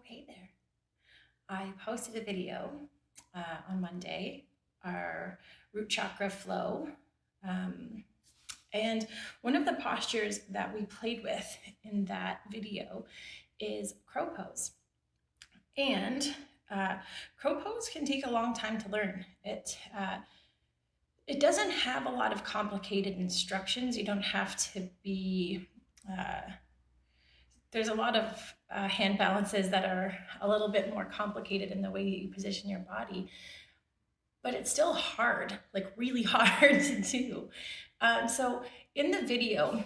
Hey there. I posted a video on Monday, our root chakra flow. Um, and one of the postures that we played with in that video is crow pose. And crow pose can take a long time to learn. It doesn't have a lot of complicated instructions. You don't have to be there's a lot of hand balances that are a little bit more complicated in the way that you position your body, but it's still hard, like really hard to do. So in the video,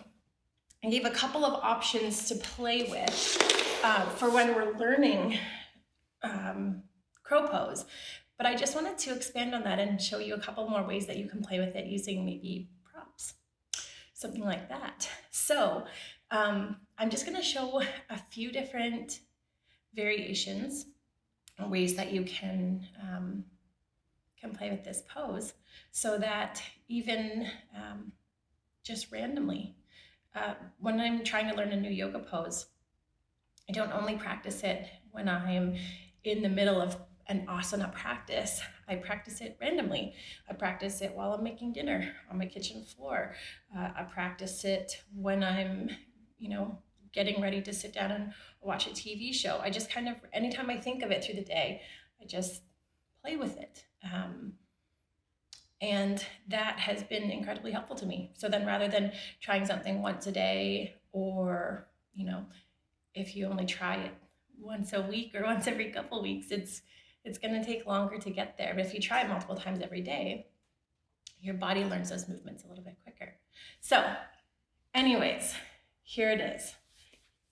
I gave a couple of options to play with for when we're learning crow pose, but I just wanted to expand on that and show you a couple more ways that you can play with it using maybe props, something like that. So I'm just going to show a few different variations or ways that you can play with this pose, so that even just randomly, when I'm trying to learn a new yoga pose, I don't only practice it when I'm in the middle of an asana practice. I practice it randomly. I practice it while I'm making dinner on my kitchen floor. I practice it when I'm, getting ready to sit down and watch a TV show. I just kind of, anytime I think of it through the day, I just play with it. And that has been incredibly helpful to me. So then rather than trying something once a day, or, if you only try it once a week or once every couple weeks, it's going to take longer to get there. But if you try it multiple times every day, your body learns those movements a little bit quicker. So anyways, here it is.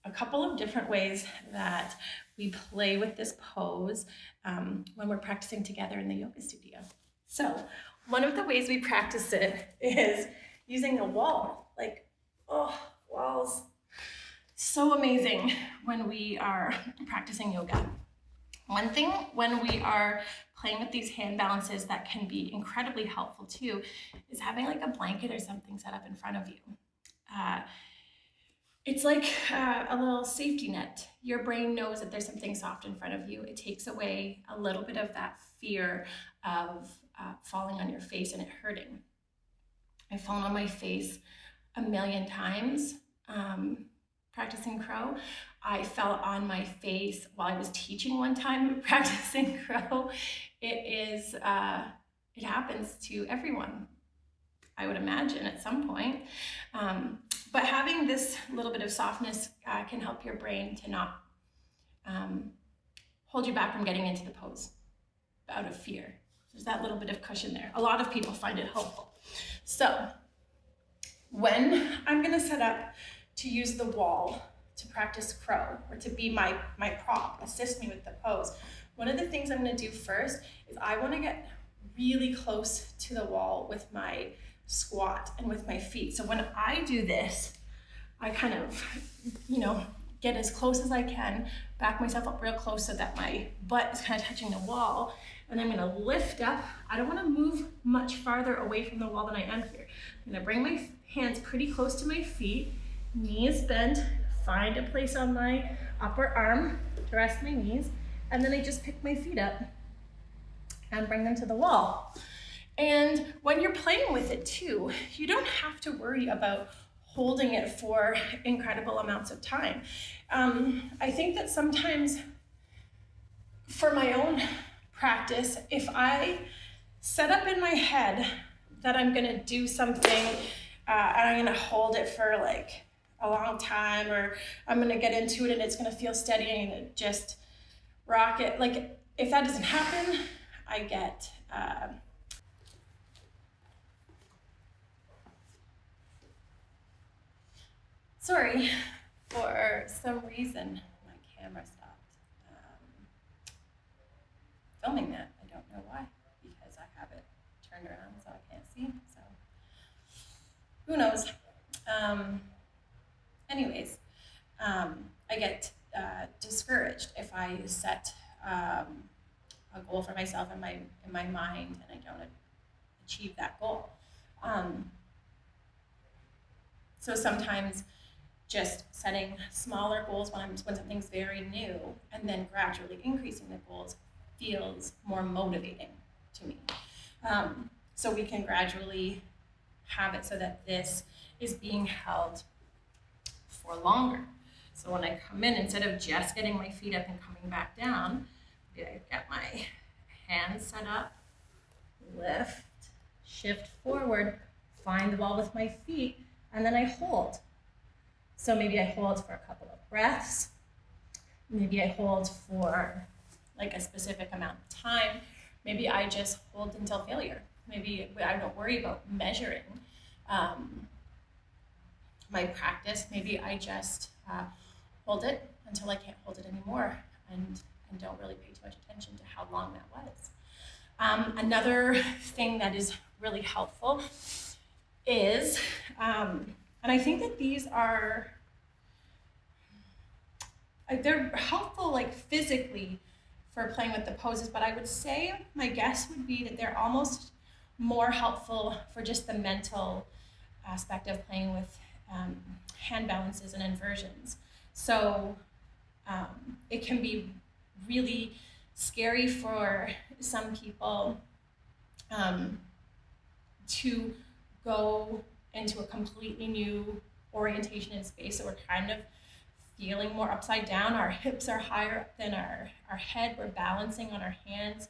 A couple of different ways that we play with this pose when we're practicing together in the yoga studio. So one of the ways we practice it is using a wall. Walls. So amazing when we are practicing yoga. One thing when we are playing with these hand balances that can be incredibly helpful too is having like a blanket or something set up in front of you. It's like a little safety net. Your brain knows that there's something soft in front of you. It takes away a little bit of that fear of falling on your face and it hurting. I've fallen on my face a million times practicing crow. I fell on my face while I was teaching one time practicing crow. It happens to everyone, I would imagine, at some point. But having this little bit of softness can help your brain to not hold you back from getting into the pose out of fear. There's that little bit of cushion there. A lot of people find it helpful. So when I'm gonna set up to use the wall to practice crow, or to be my prop, assist me with the pose, one of the things I'm gonna do first is I wanna get really close to the wall with my squat and with my feet. So when I do this, I kind of, get as close as I can, back myself up real close so that my butt is kind of touching the wall, and I'm gonna lift up. I don't wanna move much farther away from the wall than I am here. I'm gonna bring my hands pretty close to my feet, knees bent, find a place on my upper arm to rest my knees, and then I just pick my feet up and bring them to the wall. And when you're playing with it too, you don't have to worry about holding it for incredible amounts of time. I think that sometimes for my own practice, if I set up in my head that I'm gonna do something and I'm gonna hold it for like a long time, or I'm gonna get into it and it's gonna feel steady and I'm gonna just rock it. Like, if that doesn't happen, I get sorry, for some reason my camera stopped filming that. I don't know why, because I have it turned around so I can't see, so who knows. Anyways, I get discouraged if I set a goal for myself in my mind and I don't achieve that goal. So sometimes just setting smaller goals when something's very new, and then gradually increasing the goals feels more motivating to me. So we can gradually have it so that this is being held for longer. So when I come in, instead of just getting my feet up and coming back down, I get my hands set up, lift, shift forward, find the wall with my feet, and then I hold. So maybe I hold for a couple of breaths. Maybe I hold for like a specific amount of time. Maybe I just hold until failure. Maybe I don't worry about measuring my practice. Maybe I just hold it until I can't hold it anymore and don't really pay too much attention to how long that was. Another thing that is really helpful is, and I think that these are, they're helpful like physically for playing with the poses, but I would say my guess would be that they're almost more helpful for just the mental aspect of playing with hand balances and inversions. So it can be really scary for some people to go into a completely new orientation in space. So we're kind of feeling more upside down. Our hips are higher up than our head. We're balancing on our hands.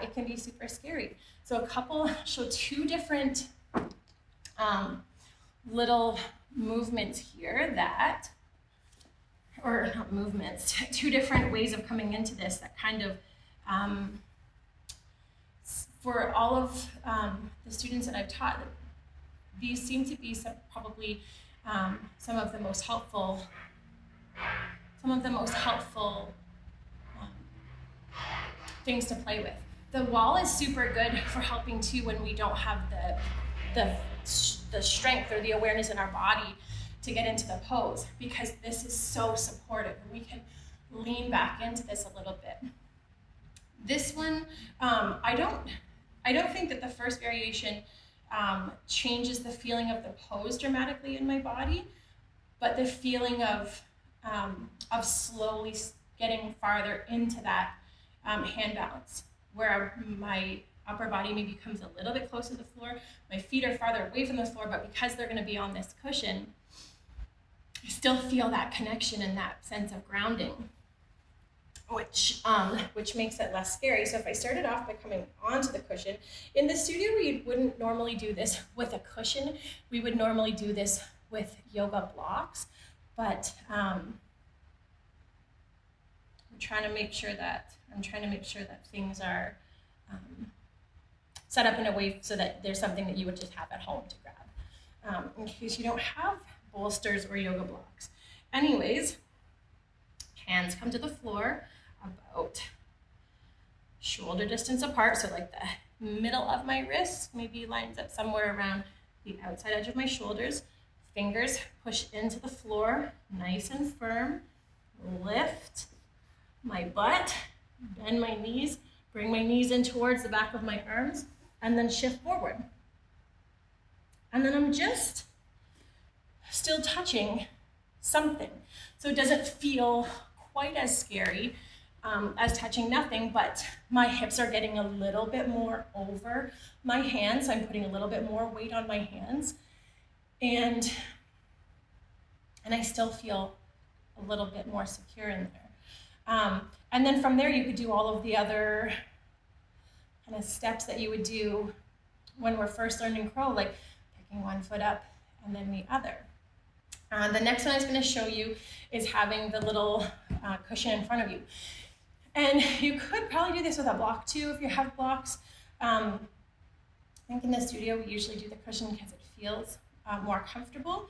It can be super scary. So show two different little movements here or not movements, two different ways of coming into this that kind of, for all of the students that I've taught, these seem to be probably some of the most helpful things to play with. The wall is super good for helping too when we don't have the strength or the awareness in our body to get into the pose, because this is so supportive and we can lean back into this a little bit. This one, I don't think that the first variation changes the feeling of the pose dramatically in my body, but the feeling of slowly getting farther into that hand balance, where my upper body maybe comes a little bit closer to the floor, my feet are farther away from the floor, but because they're going to be on this cushion, I still feel that connection and that sense of grounding, which makes it less scary. So if I started off by coming onto the cushion, in the studio we wouldn't normally do this with a cushion. We would normally do this with yoga blocks, but I'm trying to make sure that things are set up in a way so that there's something that you would just have at home to grab, in case you don't have bolsters or yoga blocks. Anyways, hands come to the floor about shoulder distance apart, so like the middle of my wrist maybe lines up somewhere around the outside edge of my shoulders. Fingers push into the floor, nice and firm. Lift my butt, bend my knees, bring my knees in towards the back of my arms, and then shift forward. And then I'm just still touching something. So it doesn't feel quite as scary as touching nothing, but my hips are getting a little bit more over my hands. I'm putting a little bit more weight on my hands. And I still feel a little bit more secure in there. And then from there, you could do all of the other kind of steps that you would do when we're first learning crow, like picking one foot up and then the other. The next one I was going to show you is having the little cushion in front of you. And you could probably do this with a block too if you have blocks. I think in the studio we usually do the cushion because it feels more comfortable.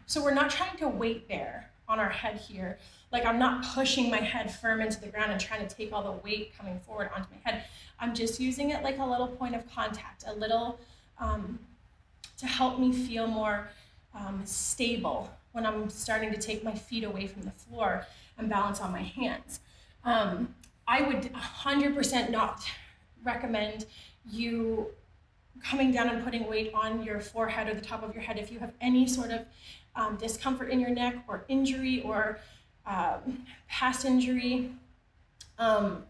So we're not trying to weight bear on our head here. Like I'm not pushing my head firm into the ground and trying to take all the weight coming forward onto my head. I'm just using it like a little point of contact, a little to help me feel more stable when I'm starting to take my feet away from the floor and balance on my hands. I would 100% not recommend you coming down and putting weight on your forehead or the top of your head if you have any sort of discomfort in your neck or injury or past injury, I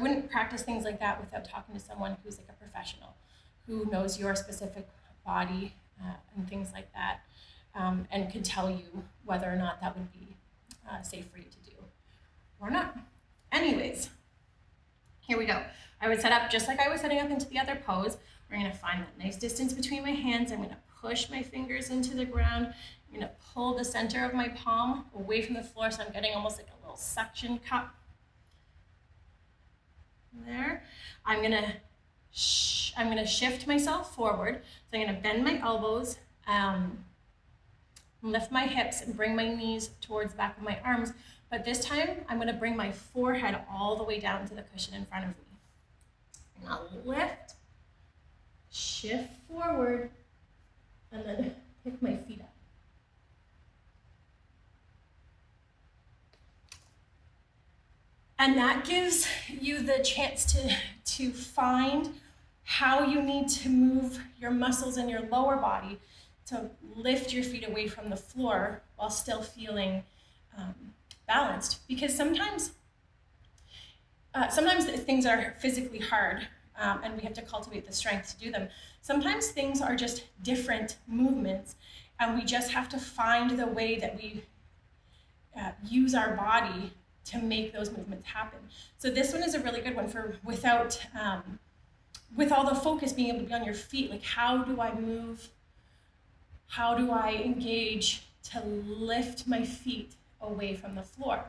wouldn't practice things like that without talking to someone who's like a professional, who knows your specific body and things like that, and could tell you whether or not that would be safe for you to do or not. Anyways, here we go. I would set up just like I was setting up into the other pose. We're gonna find that nice distance between my hands. I'm gonna push my fingers into the ground. I'm gonna pull the center of my palm away from the floor, so I'm getting almost like a little suction cup there. I'm gonna shift myself forward. So I'm gonna bend my elbows, lift my hips, and bring my knees towards the back of my arms. But this time, I'm gonna bring my forehead all the way down to the cushion in front of me. And I'll lift, shift forward, and then pick my feet up. And that gives you the chance to find how you need to move your muscles in your lower body to lift your feet away from the floor while still feeling balanced. Because sometimes things are physically hard and we have to cultivate the strength to do them. Sometimes things are just different movements and we just have to find the way that we use our body to make those movements happen. So this one is a really good one for with all the focus being able to be on your feet. Like, how do I move? How do I engage to lift my feet away from the floor?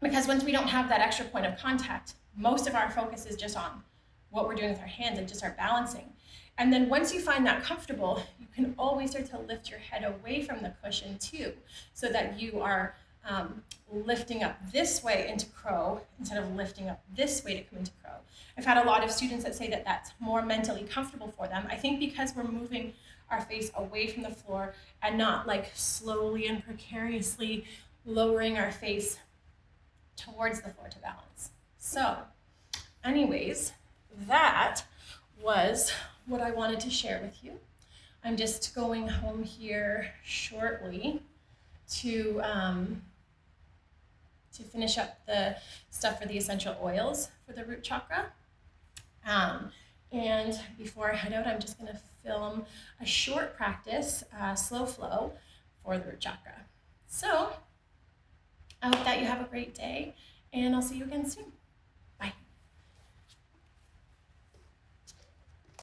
Because once we don't have that extra point of contact, most of our focus is just on what we're doing with our hands and just our balancing. And then once you find that comfortable, you can always start to lift your head away from the cushion too, so that you are lifting up this way into crow instead of lifting up this way to come into crow. I've had a lot of students that say that that's more mentally comfortable for them. I think because we're moving our face away from the floor and not like slowly and precariously lowering our face towards the floor to balance. So anyways, that was what I wanted to share with you. I'm just going home here shortly to finish up the stuff for the essential oils for the root chakra. And before I head out, I'm just gonna film a short practice, slow flow for the root chakra. So I hope that you have a great day and I'll see you again soon.